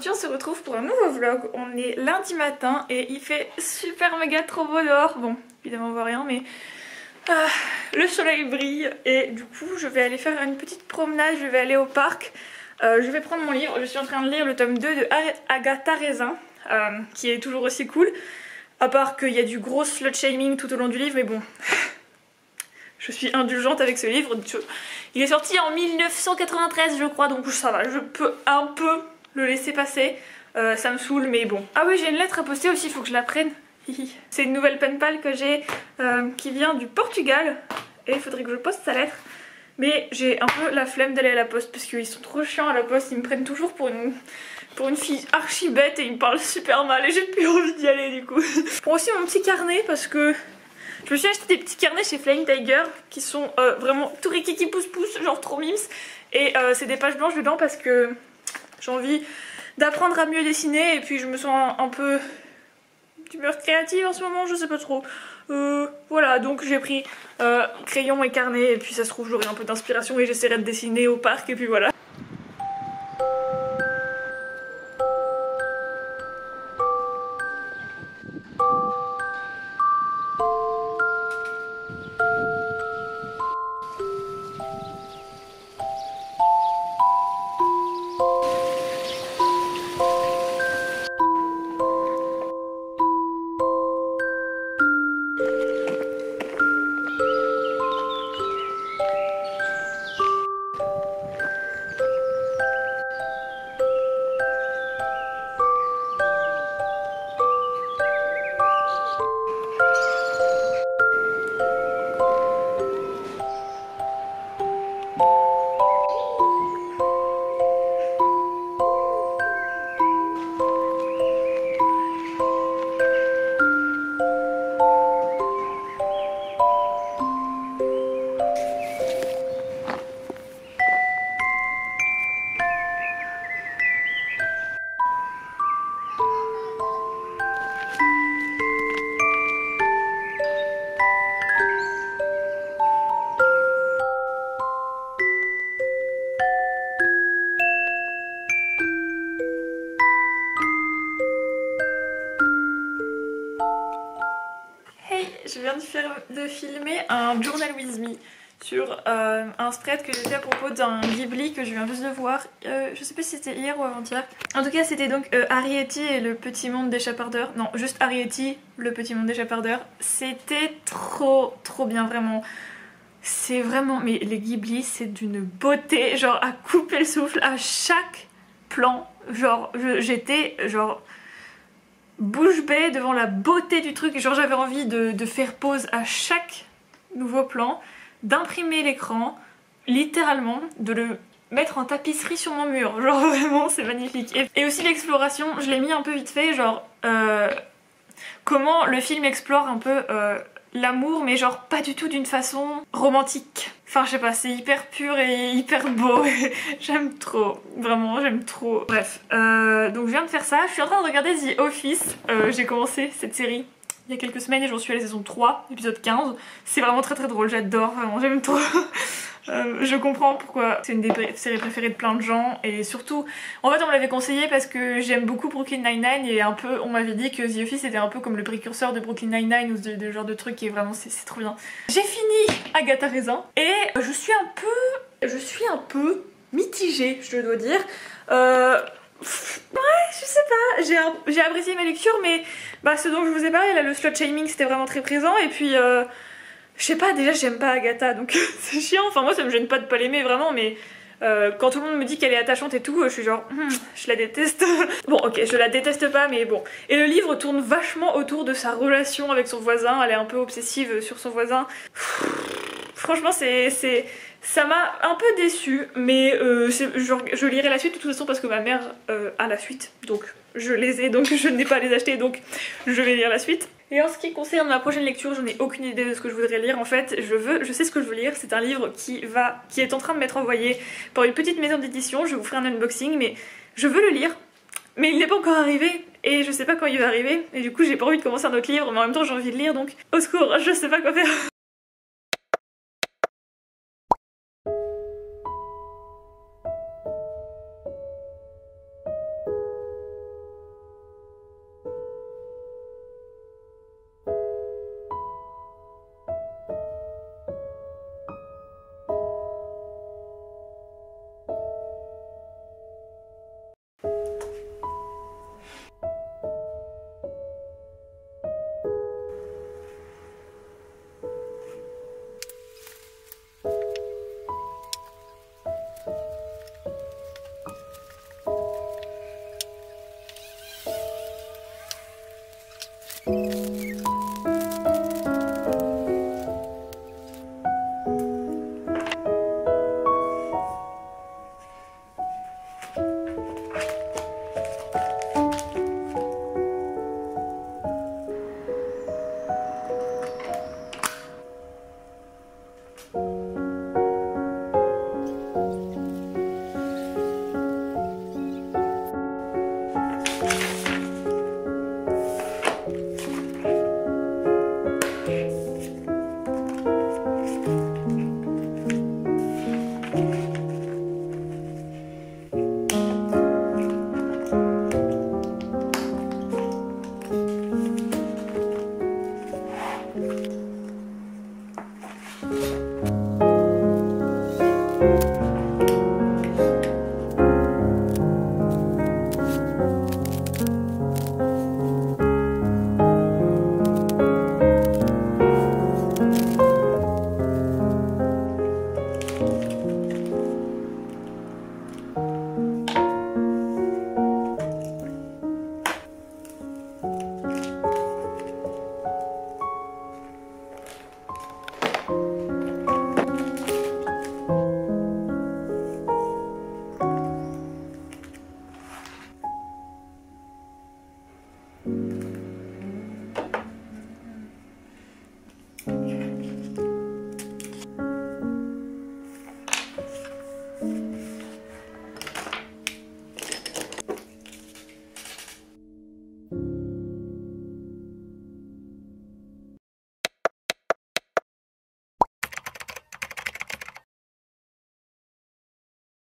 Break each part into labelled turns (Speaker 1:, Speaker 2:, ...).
Speaker 1: On se retrouve pour un nouveau vlog. On est lundi matin et il fait super méga trop beau dehors. Bon, évidemment on voit rien mais le soleil brille et du coup je vais aller faire une petite promenade, je vais aller au parc. Je vais prendre mon livre, je suis en train de lire le tome 2 de Agatha Raisin qui est toujours aussi cool. À part qu'il y a du gros slut shaming tout au long du livre mais bon... Je suis indulgente avec ce livre. Il est sorti en 1993 je crois donc ça va, je peux un peu le laisser passer, ça me saoule mais bon. Ah oui, j'ai une lettre à poster aussi, il faut que je la prenne. C'est une nouvelle pen pal que j'ai qui vient du Portugal et il faudrait que je poste sa lettre. Mais j'ai un peu la flemme d'aller à la poste parce qu'ils sont trop chiants à la poste, ils me prennent toujours pour une fille archi bête et ils me parlent super mal et j'ai plus envie d'y aller du coup. Je prends aussi mon petit carnet parce que je me suis acheté des petits carnets chez Flying Tiger qui sont vraiment tout rikiki pouce pouce, genre trop mimes. Et c'est des pages blanches dedans parce que j'ai envie d'apprendre à mieux dessiner et puis je me sens un peu d'humeur créative en ce moment, je sais pas trop. Voilà, donc j'ai pris crayon et carnet et puis ça se trouve j'aurai un peu d'inspiration et j'essaierai de dessiner au parc et puis voilà. Je viens de filmer un journal with me sur un spread que j'ai fait à propos d'un Ghibli que je viens juste de voir. Je sais pas si c'était hier ou avant-hier. En tout cas c'était donc Arrietty et le petit monde des chapardeurs. Non, juste Arrietty, le petit monde des chapardeurs. C'était trop bien vraiment. C'est vraiment... Mais les Ghibli c'est d'une beauté, genre à couper le souffle à chaque plan. Genre j'étais genre... bouche bée devant la beauté du truc, genre j'avais envie de faire pause à chaque nouveau plan, d'imprimer l'écran, littéralement, de le mettre en tapisserie sur mon mur, genre vraiment c'est magnifique. Et aussi l'exploration, je l'ai mis un peu vite fait, genre comment le film explore un peu l'amour mais genre pas du tout d'une façon romantique. Enfin je sais pas, c'est hyper pur et hyper beau, j'aime trop, vraiment j'aime trop. Bref, donc je viens de faire ça, je suis en train de regarder The Office, j'ai commencé cette série il y a quelques semaines et j'en suis à la saison 3, épisode 15. C'est vraiment très drôle, j'adore, vraiment j'aime trop. Je comprends pourquoi c'est une des séries préférées de plein de gens et surtout en fait on me l'avait conseillé parce que j'aime beaucoup Brooklyn Nine-Nine et un peu on m'avait dit que The Office était un peu comme le précurseur de Brooklyn Nine-Nine ou de genre de truc qui est vraiment c'est trop bien. J'ai fini Agatha Raisin et je suis un peu mitigée, je dois dire. Ouais, je sais pas, j'ai apprécié ma lecture mais bah, ce dont je vous ai parlé là, le slut shaming c'était vraiment très présent et puis je sais pas, déjà j'aime pas Agatha donc c'est chiant, enfin moi ça me gêne pas de pas l'aimer vraiment mais quand tout le monde me dit qu'elle est attachante et tout, je suis genre je la déteste. Bon ok, je la déteste pas mais bon. Et le livre tourne vachement autour de sa relation avec son voisin, elle est un peu obsessive sur son voisin. franchement ça m'a un peu déçue, mais je lirai la suite de toute façon parce que ma mère a la suite, donc je les ai, donc je n'ai pas à les acheter, donc je vais lire la suite. Et en ce qui concerne ma prochaine lecture, je n'ai aucune idée de ce que je voudrais lire. En fait, je sais ce que je veux lire. C'est un livre qui est en train de m'être envoyé par une petite maison d'édition. Je vous ferai un unboxing, mais je veux le lire. Mais il n'est pas encore arrivé et je sais pas quand il va arriver. Et du coup, j'ai pas envie de commencer un autre livre, mais en même temps, j'ai envie de lire, donc au secours, je sais pas quoi faire.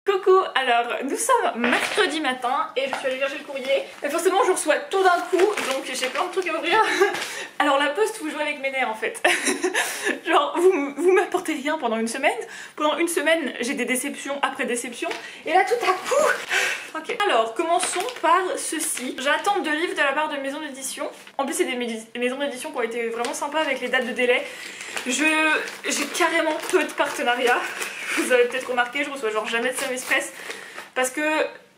Speaker 1: Coucou, alors nous sommes mercredi matin et je suis allée chercher le courrier. Et forcément je reçois tout d'un coup, donc j'ai plein de trucs à ouvrir. Alors la poste, vous jouez avec mes nerfs en fait. Genre vous m'apportez rien pendant une semaine. Pendant une semaine j'ai des déceptions après déceptions. Et là tout à coup... Ok, alors commençons par ceci. J'attends 2 livres de la part de maisons d'édition. En plus c'est des maisons d'édition qui ont été vraiment sympas avec les dates de délai. J'ai carrément peu de partenariats. Vous avez peut-être remarqué, je reçois genre jamais de service presse parce que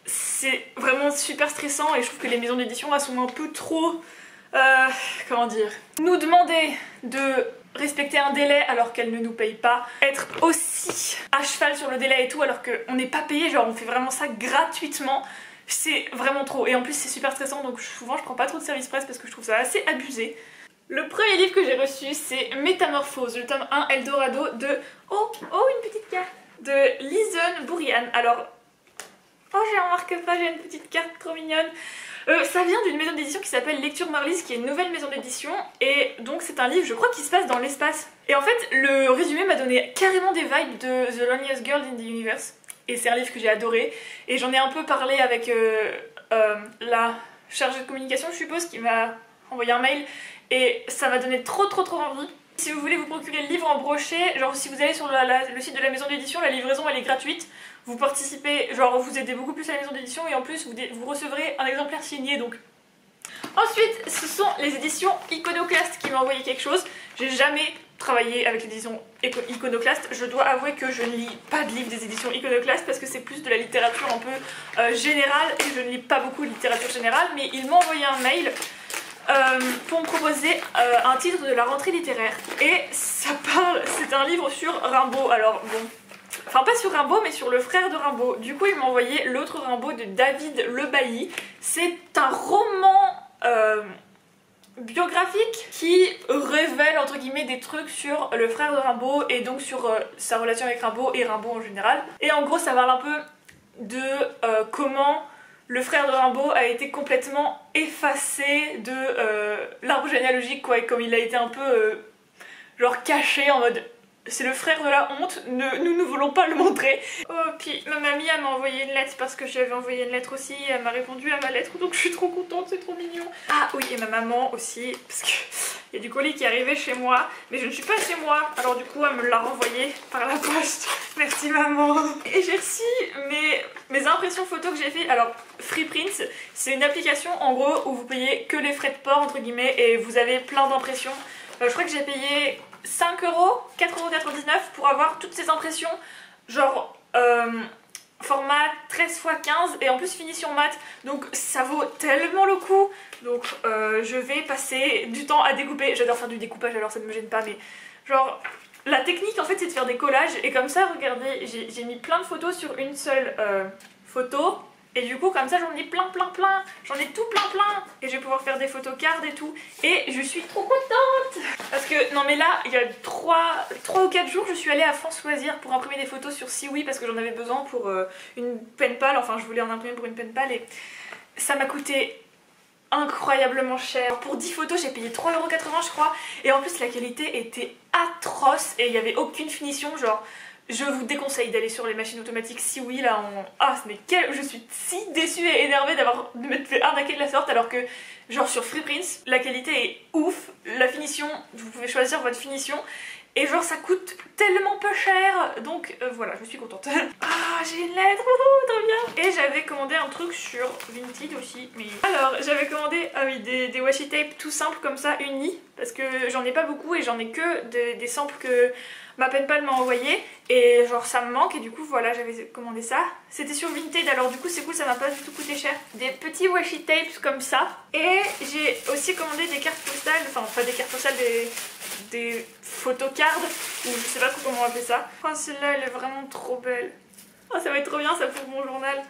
Speaker 1: c'est vraiment super stressant et je trouve que les maisons d'édition elles sont un peu trop... comment dire, nous demander de respecter un délai alors qu'elles ne nous payent pas, être aussi à cheval sur le délai et tout alors qu'on n'est pas payé, genre on fait vraiment ça gratuitement, c'est vraiment trop. Et en plus c'est super stressant, donc souvent je prends pas trop de service presse parce que je trouve ça assez abusé. Le premier livre que j'ai reçu c'est Métamorphose, le tome 1 Eldorado de... Oh une petite carte de Lison Bourriane. Alors, oh j'ai un marque-page, j'ai une petite carte trop mignonne. Ça vient d'une maison d'édition qui s'appelle Lecture Marlys, qui est une nouvelle maison d'édition, et donc c'est un livre, je crois, qui se passe dans l'espace. Et en fait, le résumé m'a donné carrément des vibes de The Loneliest Girl in the Universe, et c'est un livre que j'ai adoré, et j'en ai un peu parlé avec la chargée de communication, je suppose, qui m'a envoyé un mail, et ça m'a donné trop envie. Si vous voulez vous procurer le livre en brochet, genre si vous allez sur le site de la maison d'édition, la livraison elle est gratuite. Vous participez, genre vous aidez beaucoup plus à la maison d'édition et en plus vous recevrez un exemplaire signé donc. Ensuite, ce sont les éditions Iconoclast qui m'ont envoyé quelque chose. J'ai jamais travaillé avec les éditions Iconoclast. Je dois avouer que je ne lis pas de livres des éditions Iconoclast parce que c'est plus de la littérature un peu générale et je ne lis pas beaucoup de littérature générale. Mais ils m'ont envoyé un mail pour me proposer un titre de la rentrée littéraire. Et ça parle, c'est un livre sur Rimbaud. Alors bon, enfin pas sur Rimbaud mais sur le frère de Rimbaud. Du coup il m'a envoyé l'autre Rimbaud de David Le Bailly. C'est un roman biographique qui révèle entre guillemets des trucs sur le frère de Rimbaud et donc sur sa relation avec Rimbaud et Rimbaud en général. Et en gros ça parle un peu de comment le frère de Rimbaud a été complètement effacé de l'arbre généalogique quoi, et comme il a été un peu genre caché en mode c'est le frère de la honte, nous ne voulons pas le montrer. Oh, puis ma mamie elle m'a envoyé une lettre parce que j'avais envoyé une lettre aussi, elle m'a répondu à ma lettre donc je suis trop contente, c'est trop mignon. Ah oui, et ma maman aussi, parce qu'il y a du colis qui est arrivé chez moi, mais je ne suis pas chez moi, alors du coup elle me l'a renvoyé par la poste. Merci maman. Et j'ai reçu mes impressions photos que j'ai fait. Alors Freeprints, c'est une application en gros où vous payez que les frais de port entre guillemets et vous avez plein d'impressions. Je crois que j'ai payé 5 euros, 4,99 € pour avoir toutes ces impressions, genre format 13×15 et en plus finition mat, donc ça vaut tellement le coup. Donc je vais passer du temps à découper, j'adore faire du découpage alors ça ne me gêne pas, mais genre la technique en fait c'est de faire des collages et comme ça regardez j'ai mis plein de photos sur une seule photo. Et du coup comme ça j'en ai plein, j'en ai tout plein et je vais pouvoir faire des photos cards et tout et je suis trop contente parce que non mais là il y a 3 ou 4 jours je suis allée à France Loisirs pour imprimer des photos sur Siwi parce que j'en avais besoin pour une pen pal, enfin je voulais en imprimer pour une pen pal et ça m'a coûté incroyablement cher. Pour 10 photos j'ai payé 3,80 € je crois et en plus la qualité était atroce et il n'y avait aucune finition, genre je vous déconseille d'aller sur les machines automatiques Siwi là en... Ah mais je suis si déçue et énervée de m'être fait arnaquer de la sorte alors que genre sur Freeprints la qualité est ouf, la finition, vous pouvez choisir votre finition et genre ça coûte tellement peu cher donc voilà je suis contente. Ah j'ai une lettre, trop bien. Et j'avais commandé un truc sur Vinted aussi mais... Alors j'avais commandé ah oui, des washi tape tout simples comme ça unis parce que j'en ai pas beaucoup et j'en ai que des samples que ma pen pal m'a envoyé et genre ça me manque et du coup voilà j'avais commandé ça. C'était sur Vinted alors du coup c'est cool, ça m'a pas du tout coûté cher. Des petits washi tapes comme ça et j'ai aussi commandé des cartes postales, enfin pas des cartes postales, des photocards ou je sais pas trop comment on appelle ça. Oh celle-là elle est vraiment trop belle. Oh ça va être trop bien ça pour mon journal.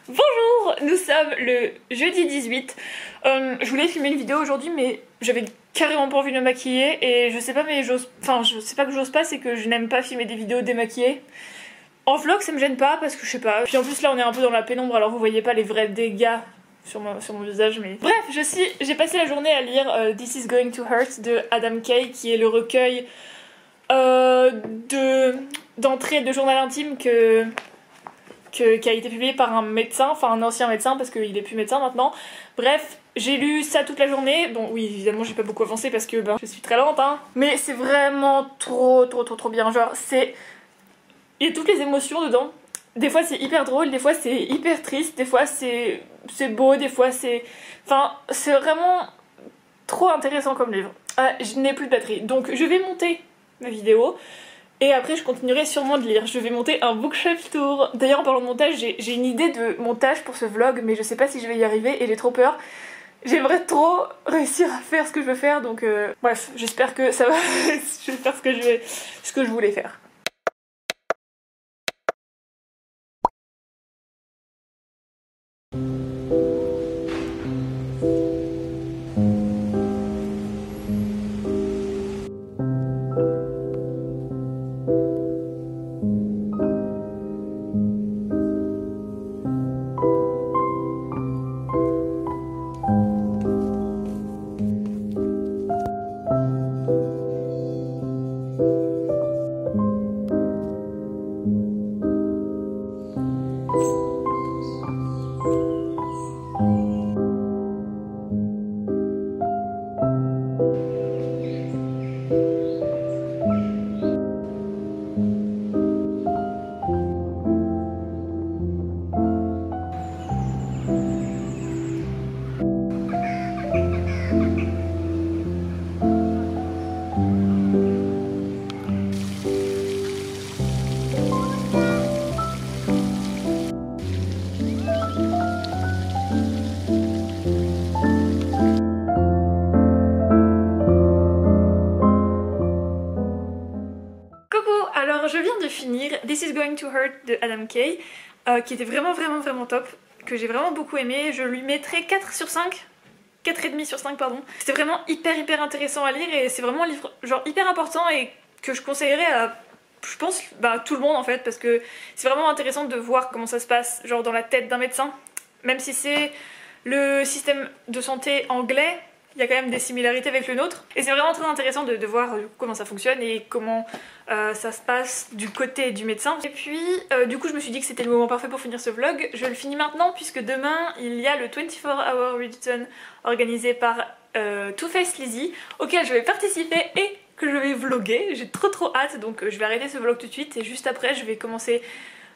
Speaker 1: Bonjour, nous sommes le jeudi 18. Je voulais filmer une vidéo aujourd'hui mais j'avais carrément pas envie de me maquiller et je sais pas mais j'ose... Enfin je sais pas que j'ose pas, c'est que je n'aime pas filmer des vidéos démaquillées. En vlog ça me gêne pas parce que je sais pas. Puis en plus là on est un peu dans la pénombre alors vous voyez pas les vrais dégâts sur mon visage mais... Bref, j'ai passé la journée à lire This is Going to Hurt de Adam Kay qui est le recueil d'entrées de journal intime qui a été publié par un médecin, enfin un ancien médecin parce qu'il est plus médecin maintenant. Bref, j'ai lu ça toute la journée. Bon oui, évidemment j'ai pas beaucoup avancé parce que je suis très lente hein. Mais c'est vraiment trop bien. Genre c'est... Il y a toutes les émotions dedans. Des fois c'est hyper drôle, des fois c'est hyper triste, des fois c'est beau, des fois c'est... Enfin, c'est vraiment trop intéressant comme livre. Je n'ai plus de batterie, donc je vais monter ma vidéo. Et après je continuerai sûrement de lire. Je vais monter un bookshelf tour. D'ailleurs en parlant de montage, j'ai une idée de montage pour ce vlog mais je sais pas si je vais y arriver et j'ai trop peur. J'aimerais trop réussir à faire ce que je veux faire donc bref, j'espère que ça va. Je vais faire ce que je voulais faire. Alors je viens de finir This is Going to Hurt de Adam Kay, qui était vraiment top, que j'ai vraiment beaucoup aimé. Je lui mettrais 4 sur 5, 4,5 sur 5 pardon. C'était vraiment hyper intéressant à lire et c'est vraiment un livre genre hyper important et que je conseillerais à, je pense, tout le monde en fait, parce que c'est vraiment intéressant de voir comment ça se passe genre dans la tête d'un médecin. Même si c'est le système de santé anglais, il y a quand même des similarités avec le nôtre. Et c'est vraiment très intéressant de voir comment ça fonctionne et comment ça se passe du côté du médecin. Et puis du coup je me suis dit que c'était le moment parfait pour finir ce vlog. Je le finis maintenant puisque demain il y a le 24 Hour Readathon organisé par Too Faced Lizzie auquel je vais participer et que je vais vlogger. J'ai trop hâte donc je vais arrêter ce vlog tout de suite et juste après je vais commencer...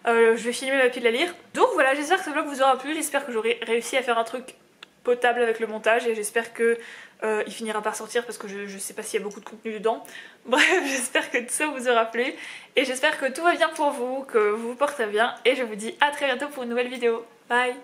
Speaker 1: je vais filmer ma pile à lire. Donc voilà, j'espère que ce vlog vous aura plu, j'espère que j'aurai réussi à faire un truc potable avec le montage et j'espère que il finira par sortir parce que je sais pas s'il y a beaucoup de contenu dedans. Bref, j'espère que tout ça vous aura plu et j'espère que tout va bien pour vous, que vous vous portez bien et je vous dis à très bientôt pour une nouvelle vidéo. Bye!